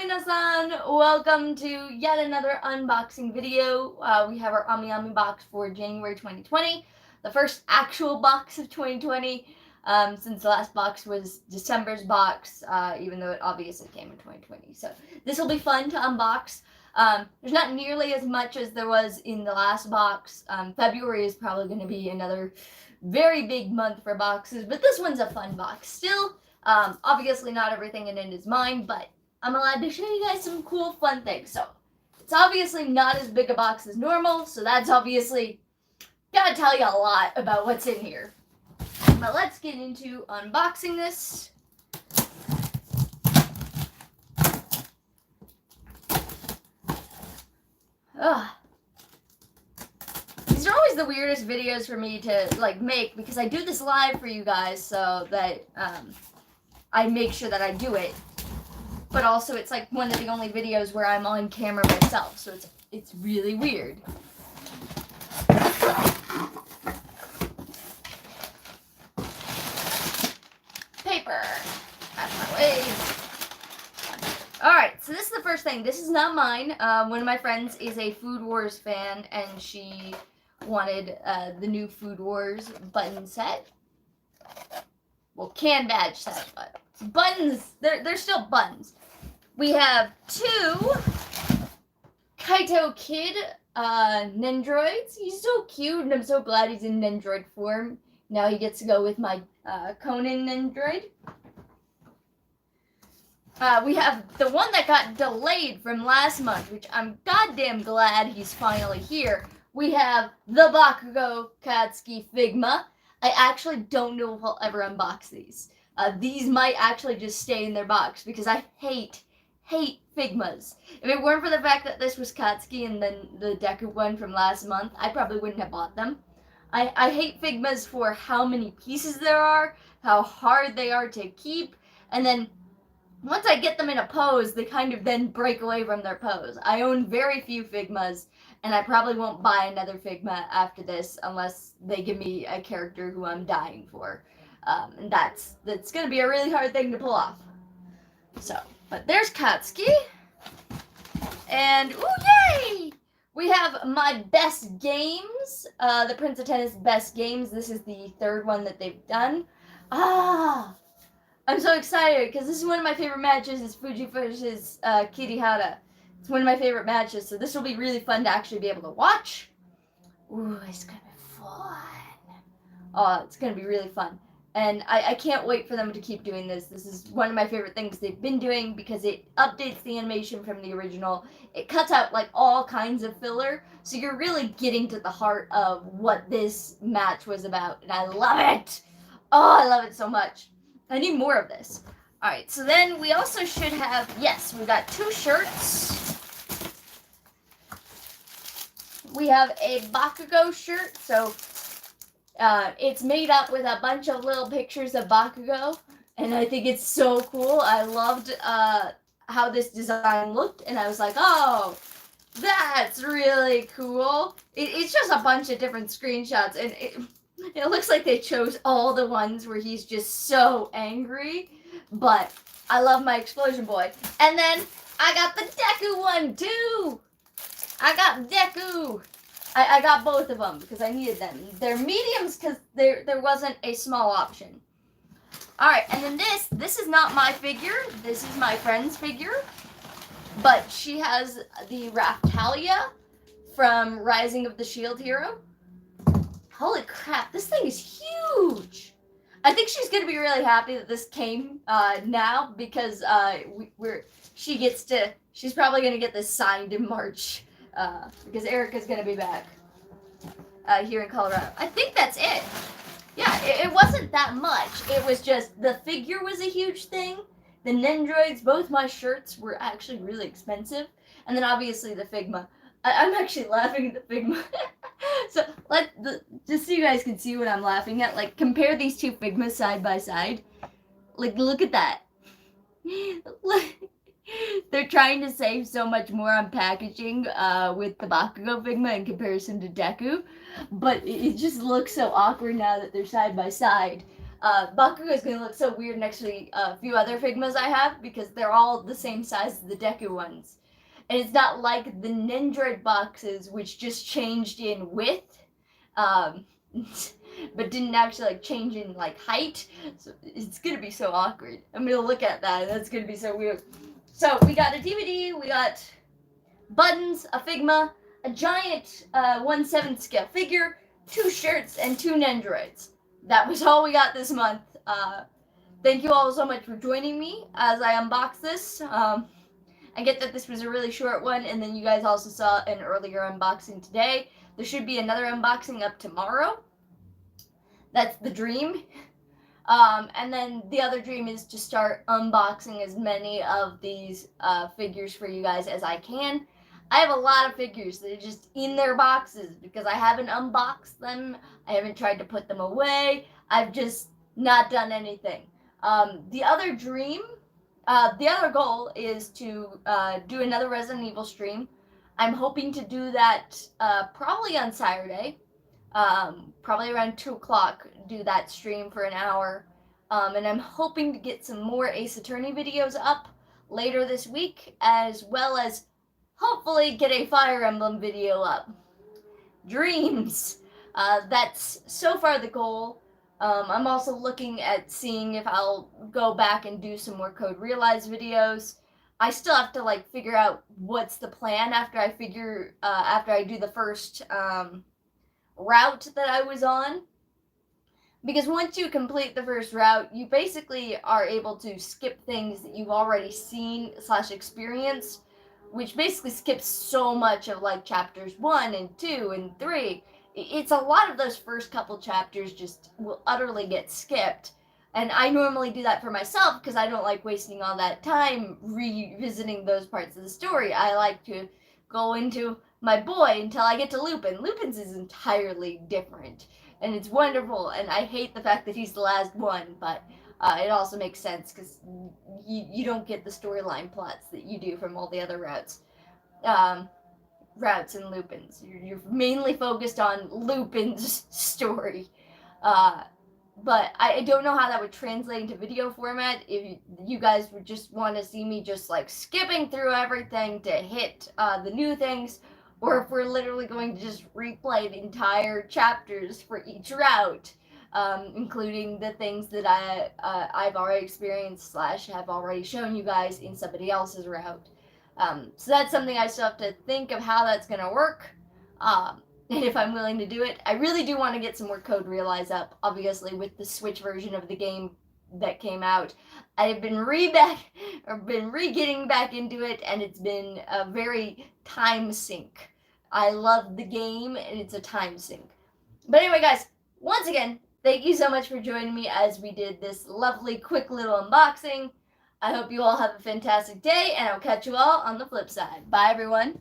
minasan! Welcome to yet another unboxing video. We have our AmiAmi box for January 2020, the first actual box of 2020, since the last box was December's box, even though it obviously came in 2020. So this will be fun to unbox. There's not nearly as much as there was in the last box. February is probably going to be another very big month for boxes, but this one's a fun box still. Obviously not everything in it is mine, but I'm allowed to show you guys some cool fun things. So it's obviously not as big a box as normal, so that's obviously gonna tell you a lot about what's in here. But let's get into unboxing this. Ugh. These are always the weirdest videos for me to make because I do this live for you guys so that I make sure that I do it. But also it's like one of the only videos where I'm on camera myself, so it's really weird. Paper. Out of my way. Alright, so this is the first thing. This is not mine. One of my friends is a Food Wars fan, and she wanted the new Food Wars button set. Well, can badge set, but buttons, they're still buttons. We have two Kaito Kid Nendroids. He's so cute, and I'm so glad he's in Nendroid form. Now he gets to go with my Conan Nendroid. We have the one that got delayed from last month, which I'm goddamn glad he's finally here. We have the Bakugo Katsuki Figma. I actually don't know if I'll ever unbox these. These might actually just stay in their box because I hate Figmas. If it weren't for the fact that this was Katsuki and then the Deku one from last month, I probably wouldn't have bought them. I hate Figmas for how many pieces there are, how hard they are to keep, and then once I get them in a pose, they kind of then break away from their pose. I own very few Figmas, and I probably won't buy another Figma after this unless they give me a character who I'm dying for. And that's going to be a really hard thing to pull off. So, but there's Katsuki. And, ooh, yay! We have my best games. The Prince of Tennis best games. This is the third one that they've done. I'm so excited because this is one of my favorite matches. Is Fuji versus Kirihara. It's one of my favorite matches, so this will be really fun to actually be able to watch. Ooh, it's gonna be fun. Oh, it's gonna be really fun. And I can't wait for them to keep doing this. This is one of my favorite things they've been doing because it updates the animation from the original. It cuts out like all kinds of filler, so you're really getting to the heart of what this match was about, and I love it. Oh, I love it so much. I need more of this. Alright, so then we also should have, yes, we got two shirts. We have a Bakugo shirt, so it's made up with a bunch of little pictures of Bakugo, and I think it's so cool. I loved how this design looked, and I was like, oh, that's really cool. It's just a bunch of different screenshots, and it looks like they chose all the ones where he's just so angry, but I love my Explosion Boy. And then I got the Deku one too. I got Deku. I got both of them because I needed them. They're mediums because there wasn't a small option. All right, and then this is not my figure. This is my friend's figure, but she has the Raftalia from Rising of the Shield Hero. Holy crap, this thing is huge. I think she's going to be really happy that this came now because she's probably going to get this signed in March because Erica's going to be back here in Colorado. I think that's it. Yeah, it wasn't that much. It was just the figure was a huge thing. The Nendroids, both my shirts were actually really expensive. And then obviously the Figma. I'm actually laughing at the Figma. So just so you guys can see what I'm laughing at, like compare these two Figmas side by side. Like look at that. They're trying to save so much more on packaging with the Bakugo Figma in comparison to Deku, but it just looks so awkward now that they're side by side. Bakugo is going to look so weird next to a few other Figmas I have because they're all the same size as the Deku ones. And it's not like the Nendroid boxes, which just changed in width, but didn't actually like change in like height. So it's going to be so awkward. I'm going to look at that and that's going to be so weird. So we got a DVD, we got buttons, a Figma, a giant 1/7 scale figure, 2 shirts, and 2 Nendroids. That was all we got this month. Thank you all so much for joining me as I unbox this. I get that this was a really short one, and then you guys also saw an earlier unboxing today. There should be another unboxing up tomorrow. That's the dream. And then the other dream is to start unboxing as many of these figures for you guys as I can. I have a lot of figures that are just in their boxes because I haven't unboxed them. I haven't tried to put them away. I've just not done anything. The other dream, the other goal is to do another Resident Evil stream. I'm hoping to do that probably on Saturday. Probably around 2 o'clock, do that stream for an hour. And I'm hoping to get some more Ace Attorney videos up later this week, as well as hopefully get a Fire Emblem video up. Dreams! That's so far the goal. I'm also looking at seeing if I'll go back and do some more Code Realize videos. I still have to like figure out what's the plan after I do the first route that I was on. Because once you complete the first route, you basically are able to skip things that you've already seen / experienced, which basically skips so much of like chapters 1 and 2 and 3. It's a lot of those first couple chapters just will utterly get skipped. And I normally do that for myself because I don't like wasting all that time revisiting those parts of the story. I like to go into my boy until I get to Lupin. Lupin's is entirely different, and it's wonderful, and I hate the fact that he's the last one, but it also makes sense because you don't get the storyline plots that you do from all the other routes. Routes and Lupin's. You're mainly focused on Lupin's story. But I don't know how that would translate into video format. If you guys would just want to see me just like skipping through everything to hit the new things, or if we're literally going to just replay the entire chapters for each route, including the things that I've already experienced / have already shown you guys in somebody else's route. So that's something I still have to think of how that's going to work. And if I'm willing to do it. I really do want to get some more Code Realize up, obviously, with the Switch version of the game that came out. I've been re-getting back into it, and it's been a very time sink. I love the game, and it's a time sink. But anyway, guys, once again, thank you so much for joining me as we did this lovely, quick little unboxing. I hope you all have a fantastic day, and I'll catch you all on the flip side. Bye, everyone.